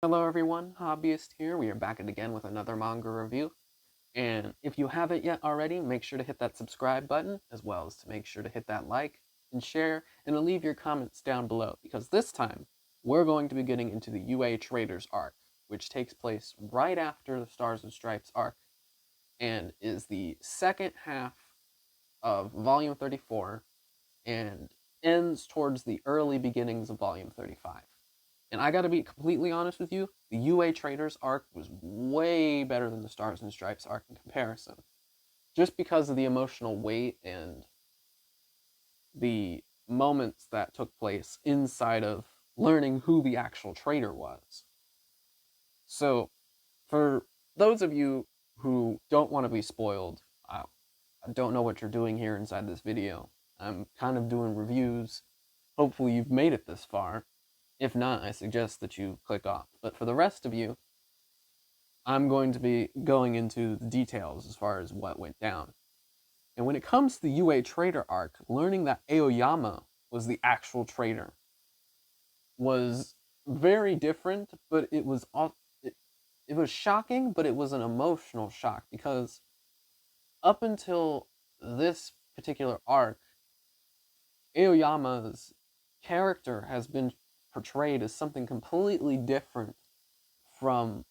Hello everyone, Hobbyist here. We are back again with another manga review. And if you haven't yet already, make sure to hit that subscribe button, as well as to make sure to hit that like and share, and to leave your comments down below, because this time we're going to be getting into the UA Traders arc, which takes place right after the Stars and Stripes arc, and is the second half of Volume 34, and ends towards the early beginnings of Volume 35. And I gotta be completely honest with you, the UA Traders arc was way better than the Stars and Stripes arc in comparison. Just because of the emotional weight and the moments that took place inside of learning who the actual traitor was. So, for those of you who don't want to be spoiled, I don't know what you're doing here inside this video. I'm kind of doing reviews. Hopefully you've made it this far. If not, I suggest that you click off. But for the rest of you, I'm going to be going into the details as far as what went down. And when it comes to the UA Traitor arc, learning that Aoyama was the actual traitor was very different, but it was shocking, but it was an emotional shock, because up until this particular arc, Aoyama's character has been portrayed as something completely different from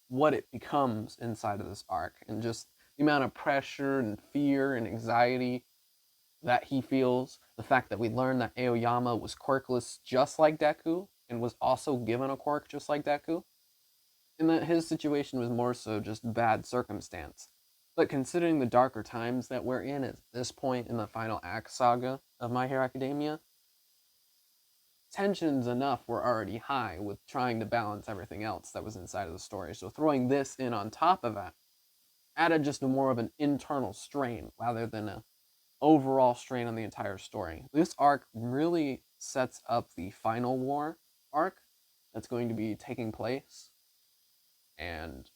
what it becomes inside of this arc, and just the amount of pressure and fear and anxiety that he feels. The fact that we learned that Aoyama was quirkless just like Deku, and was also given a quirk just like Deku, and that his situation was more so just bad circumstance. But considering the darker times that we're in at this point in the final act saga of My Hero Academia, tensions enough were already high with trying to balance everything else that was inside of the story. So throwing this in on top of that added just more of an internal strain rather than an overall strain on the entire story. This arc really sets up the final war arc that's going to be taking place. And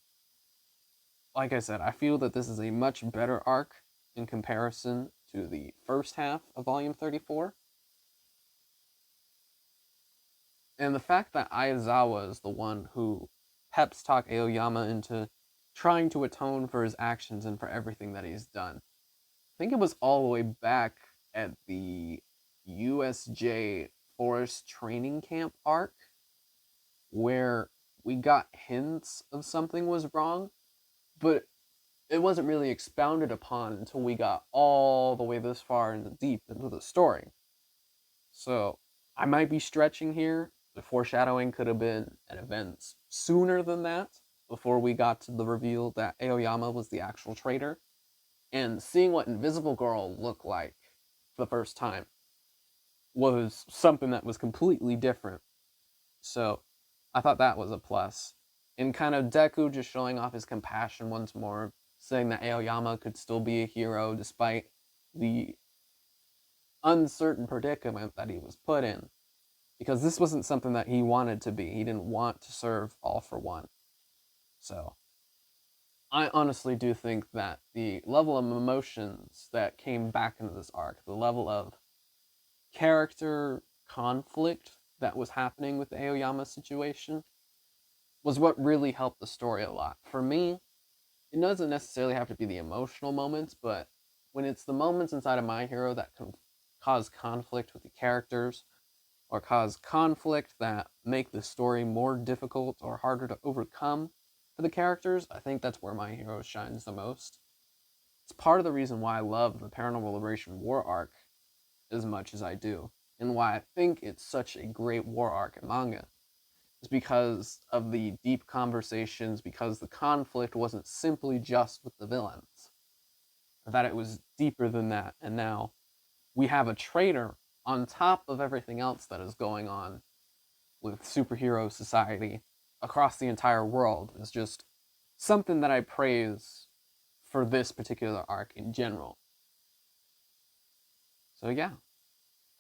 like I said, I feel that this is a much better arc in comparison to the first half of Volume 34. And the fact that Aizawa is the one who peps talk Aoyama into trying to atone for his actions and for everything that he's done. I think it was all the way back at the USJ Forest Training Camp arc where we got hints of something was wrong, but it wasn't really expounded upon until we got all the way this far in the deep into the story. So I might be stretching here. The foreshadowing could have been at events sooner than that, before we got to the reveal that Aoyama was the actual traitor. And seeing what Invisible Girl looked like for the first time was something that was completely different. So I thought that was a plus. And kind of Deku just showing off his compassion once more, saying that Aoyama could still be a hero despite the uncertain predicament that he was put in. Because this wasn't something that he wanted to be. He didn't want to serve All for One. So I honestly do think that the level of emotions that came back into this arc, the level of character conflict that was happening with the Aoyama situation, was what really helped the story a lot. For me, it doesn't necessarily have to be the emotional moments, but when it's the moments inside of My Hero that can cause conflict with the characters, or cause conflict that make the story more difficult or harder to overcome for the characters, I think that's where My Hero shines the most. It's part of the reason why I love the Paranormal Liberation War arc as much as I do, and why I think it's such a great war arc in manga, is because of the deep conversations, because the conflict wasn't simply just with the villains, that it was deeper than that, and now we have a traitor on top of everything else that is going on with superhero society across the entire world. Is just something that I praise for this particular arc in general. So yeah,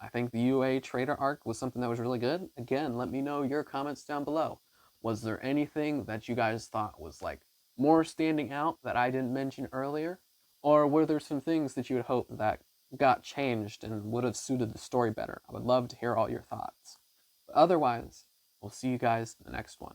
I think the UA Traitor arc was something that was really good. Again, let me know your comments down below. Was there anything that you guys thought was like more standing out that I didn't mention earlier? Or were there some things that you would hope that got changed and would have suited the story better? I would love to hear all your thoughts. But otherwise, we'll see you guys in the next one.